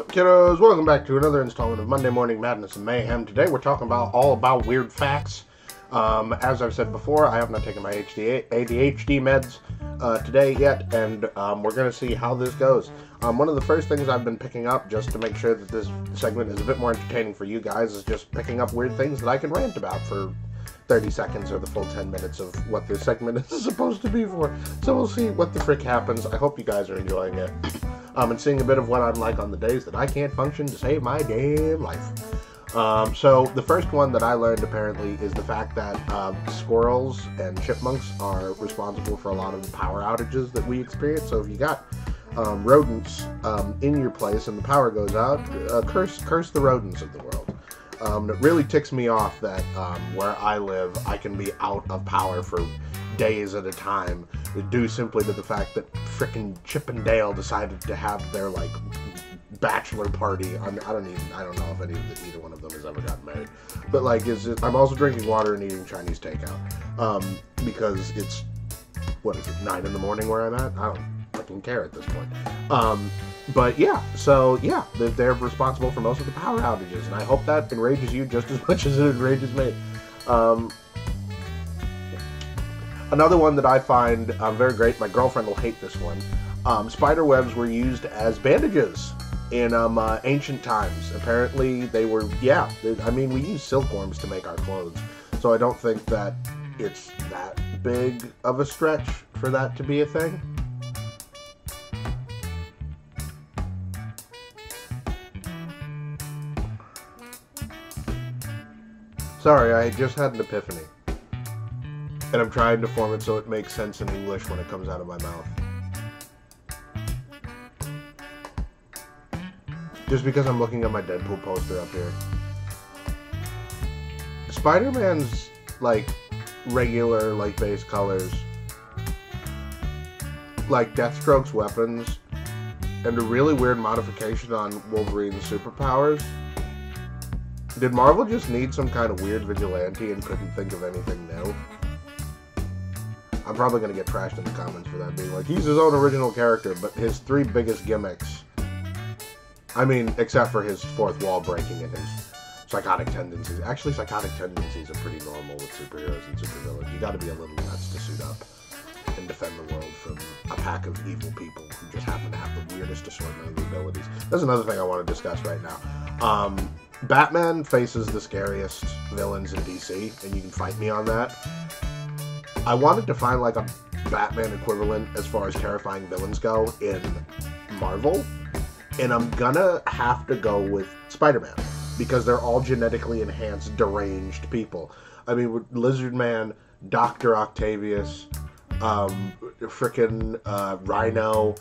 What's up, kiddos? Welcome back to another installment of Monday Morning Madness and Mayhem. Today we're talking about all about weird facts. As I've said before, I have not taken my ADHD meds today yet, and we're going to see how this goes. One of the first things I've been picking up, just to make sure that this segment is a bit more entertaining for you guys, is just picking up weird things that I can rant about for 30 seconds or the full 10 minutes of what this segment is supposed to be for. So we'll see what the frick happens. I hope you guys are enjoying it. And seeing a bit of what I'm like on the days that I can't function to save my damn life. So the first one that I learned apparently is the fact that squirrels and chipmunks are responsible for a lot of the power outages that we experience. So if you got rodents in your place and the power goes out, curse the rodents of the world. It really ticks me off that where I live, I can be out of power for days at a time, due simply to the fact that frickin' Chip and Dale decided to have their like bachelor party. I don't know if either one of them has ever gotten married, but like, I'm also drinking water and eating Chinese takeout because it's, what is it, 9 in the morning where I'm at? I don't fucking care at this point. But yeah, so yeah, they're responsible for most of the power outages, and I hope that enrages you just as much as it enrages me. Another one that I find very great, my girlfriend will hate this one. Spider webs were used as bandages in ancient times. Apparently they were, yeah, I mean, we use silkworms to make our clothes, so I don't think that it's that big of a stretch for that to be a thing. Sorry, I just had an epiphany. And I'm trying to form it so it makes sense in English when it comes out of my mouth. Just because I'm looking at my Deadpool poster up here. Spider-Man's, like, regular, like, base colors, like Deathstroke's weapons, and a really weird modification on Wolverine's superpowers. Did Marvel just need some kind of weird vigilante and couldn't think of anything new? I'm probably going to get trashed in the comments for that, being like, he's his own original character, but his 3 biggest gimmicks, I mean, except for his fourth wall breaking and his psychotic tendencies. Actually, psychotic tendencies are pretty normal with superheroes and supervillains. You got to be a little nuts to suit up and defend the world from a pack of evil people who just happen to have the weirdest assortment of abilities. That's another thing I want to discuss right now. Batman faces the scariest villains in DC, and you can fight me on that. I wanted to find like a Batman equivalent as far as terrifying villains go in Marvel, and I'm gonna have to go with Spider-Man, because they're all genetically enhanced, deranged people. I mean, with Lizard Man, Dr. Octavius, frickin' Rhino,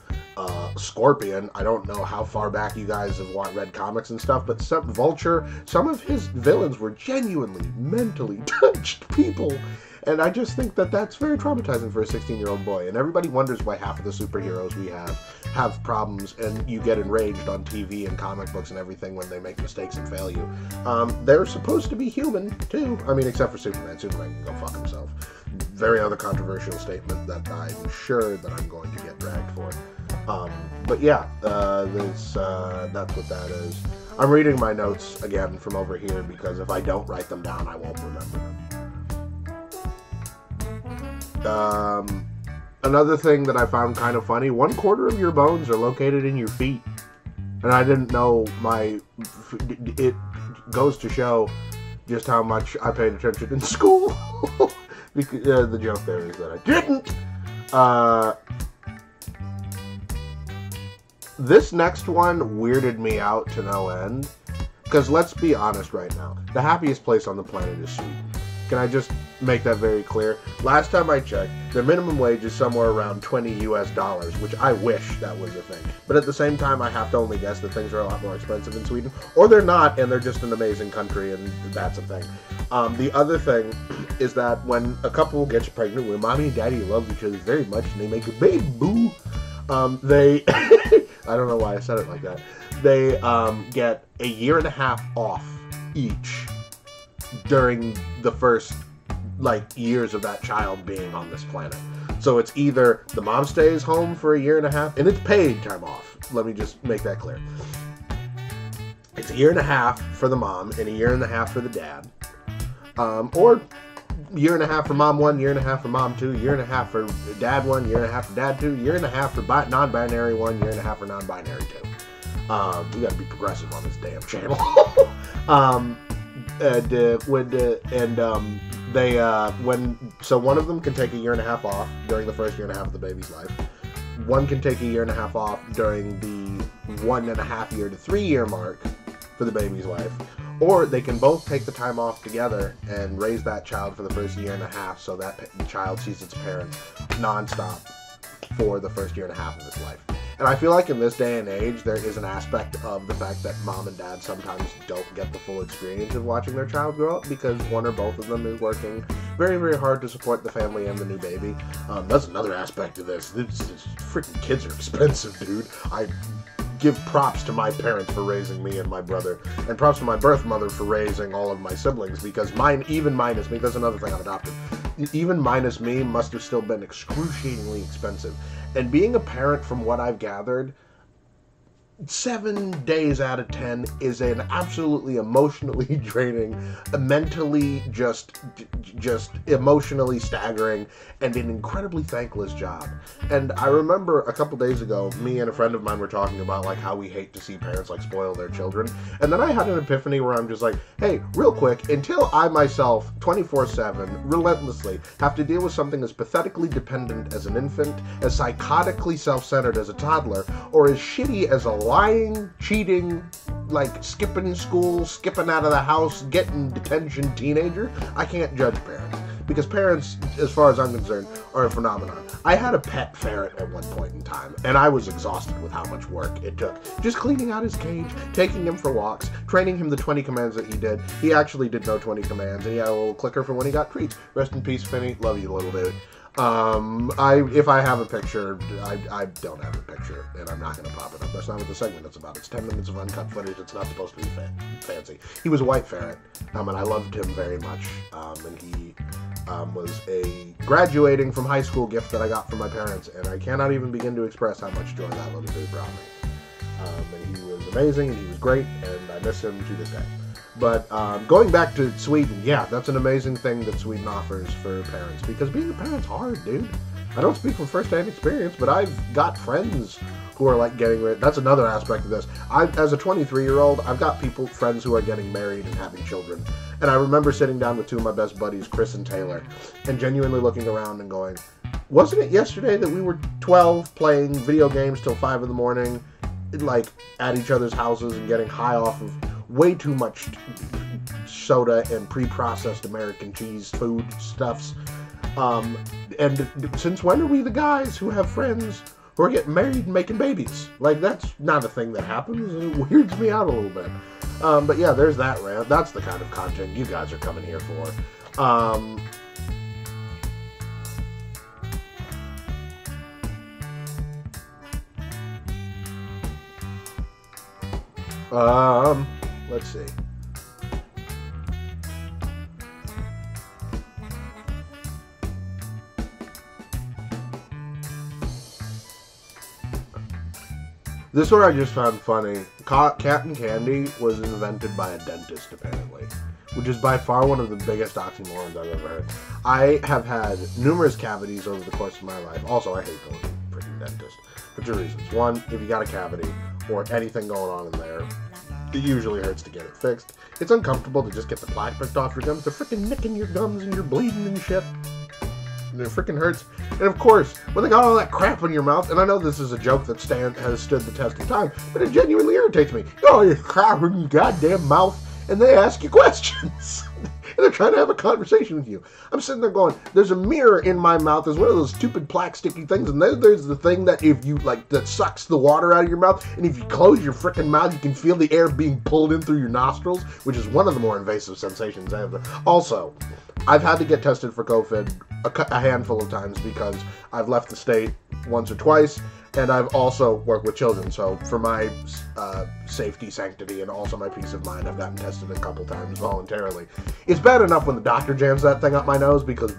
Scorpion. I don't know how far back you guys have read comics and stuff, but Vulture, some of his villains were genuinely mentally touched people. And I just think that that's very traumatizing for a 16-year-old boy. And everybody wonders why half of the superheroes we have problems, and you get enraged on TV and comic books and everything when they make mistakes and fail you. They're supposed to be human, too. I mean, except for Superman. Superman can go fuck himself. Very other controversial statement that I'm sure that I'm going to get dragged for. But yeah, that's what that is. I'm reading my notes again from over here, because if I don't write them down, I won't remember them. Another thing that I found kind of funny, 1/4 of your bones are located in your feet. And I didn't know it goes to show just how much I paid attention in school. Because, the joke there is that I didn't. This next one weirded me out to no end. Because let's be honest right now, the happiest place on the planet is Sweden. Can I just make that very clear? Last time I checked, the minimum wage is somewhere around $20 US, which I wish that was a thing. But at the same time, I have to only guess that things are a lot more expensive in Sweden. Or they're not, and they're just an amazing country, and that's a thing. The other thing is that when a couple gets pregnant, when mommy and daddy love each other very much, and they make a baby boo, they... I don't know why I said it like that. They get a 1.5 years off each during the first, like, years of that child being on this planet. So it's either the mom stays home for a 1.5 years, and it's paid time off. Let me just make that clear. it's a year and a half for the mom and a year and a half for the dad. Or year and a half for mom 1, year and a half for mom 2, year and a half for dad 1, year and a half for dad 2, year and a half for non-binary 1, year and a half for non-binary 2. We gotta be progressive on this damn channel. So one of them can take a year and a half off during the first year and a half of the baby's life. One can take a year and a half off during the 1.5 year to 3 year mark for the baby's life. Or they can both take the time off together and raise that child for the first year and a half so that the child sees its parents nonstop for the first year and a half of its life. And I feel like in this day and age, there is an aspect of the fact that mom and dad sometimes don't get the full experience of watching their child grow up because one or both of them is working very, very hard to support the family and the new baby. That's another aspect of this. Freaking kids are expensive, dude. I give props to my parents for raising me and my brother, and props to my birth mother for raising all of my siblings, because mine, even minus me, that's another thing I've adopted, even minus me, must have still been excruciatingly expensive. And being a parent, from what I've gathered, 7 days out of 10 is an absolutely emotionally draining, mentally just emotionally staggering, and an incredibly thankless job. And I remember a couple days ago, me and a friend of mine were talking about like how we hate to see parents like spoil their children. And then I had an epiphany where I'm just like, hey, real quick, until I myself 24/7 relentlessly have to deal with something as pathetically dependent as an infant, as psychotically self-centered as a toddler, or as shitty as a lying, cheating, like skipping school, skipping out of the house, getting detention teenager, I can't judge parents. Because parents, as far as I'm concerned, are a phenomenon. I had a pet ferret at one point in time, and I was exhausted with how much work it took. Just cleaning out his cage, taking him for walks, training him the 20 commands that he did. He actually did know 20 commands, and he had a little clicker for when he got treats. Rest in peace, Finny. Love you, little dude. If I have a picture, I don't have a picture, and I'm not going to pop it up. That's not what the segment is about. It's 10 minutes of uncut footage. It's not supposed to be fancy. He was a white ferret, and I loved him very much, and he was a graduating from high school gift that I got from my parents, and I cannot even begin to express how much joy that little dude brought me. And he was amazing, and he was great, and I miss him to this day. But going back to Sweden, yeah, that's an amazing thing that Sweden offers for parents, because being a parent's hard, dude. I don't speak from first-hand experience, but I've got friends who are like getting married. That's another aspect of this. As a 23-year-old, I've got friends who are getting married and having children. And I remember sitting down with two of my best buddies, Chris and Taylor, and genuinely looking around and going, wasn't it yesterday that we were 12 playing video games till 5 in the morning, like at each other's houses and getting high off of way too much soda and pre-processed American cheese food stuffs? And since when are we the guys who have friends who are getting married and making babies? Like, that's not a thing that happens, and it weirds me out a little bit. But yeah, there's that rant. That's the kind of content you guys are coming here for. Let's see. This one I just found funny. Cotton candy was invented by a dentist, apparently, which is by far one of the biggest oxymorons I've ever heard. I have had numerous cavities over the course of my life. Also, I hate going to a freaking dentist for 2 reasons. One, if you got a cavity or anything going on in there, it usually hurts to get it fixed. It's uncomfortable to just get the plaque picked off your gums. They're freaking nicking your gums and you're bleeding and shit. And it freaking hurts. And of course, when they got all that crap in your mouth, and I know this is a joke that has stood the test of time, but it genuinely irritates me. You got all your crap in your goddamn mouth, and they ask you questions. And they're trying to have a conversation with you. I'm sitting there going, there's a mirror in my mouth. There's one of those stupid plaque sticky things, and then there's the thing that if you, like, that sucks the water out of your mouth, and if you close your freaking mouth, you can feel the air being pulled in through your nostrils, which is one of the more invasive sensations I have. Also, I've had to get tested for COVID a handful of times because I've left the state once or twice, and I've also worked with children. So for my safety, sanctity, and also my peace of mind, I've gotten tested a couple times voluntarily. It's bad enough when the doctor jams that thing up my nose, because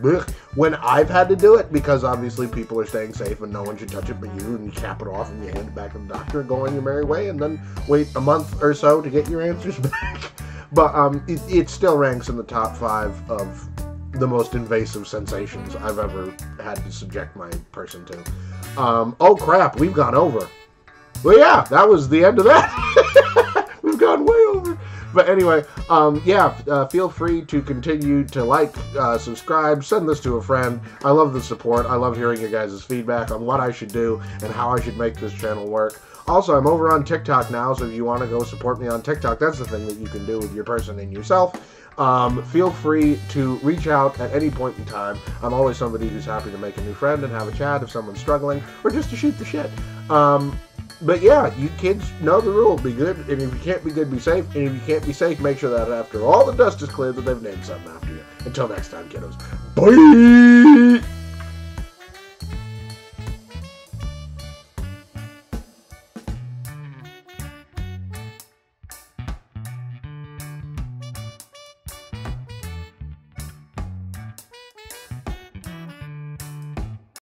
when I've had to do it, because obviously people are staying safe and no one should touch it but you, and you cap it off and you hand it back to the doctor and go on your merry way, and then wait a month or so to get your answers back. But it still ranks in the top 5 of the most invasive sensations I've ever had to subject my person to. Oh crap, we've gone over. Well, yeah, that was the end of that. We've gone way over. But anyway, feel free to continue to like, subscribe, send this to a friend. I love the support. I love hearing your guys' feedback on what I should do and how I should make this channel work. Also, I'm over on TikTok now, so if you want to go support me on TikTok, that's the thing that you can do with your person and yourself. Feel free to reach out at any point in time. I'm always somebody who's happy to make a new friend and have a chat if someone's struggling, or just to shoot the shit. But yeah, you kids know the rule. Be good, and if you can't be good, be safe. And if you can't be safe, make sure that after all the dust is cleared that they've named something after you. Until next time, kiddos. Bye!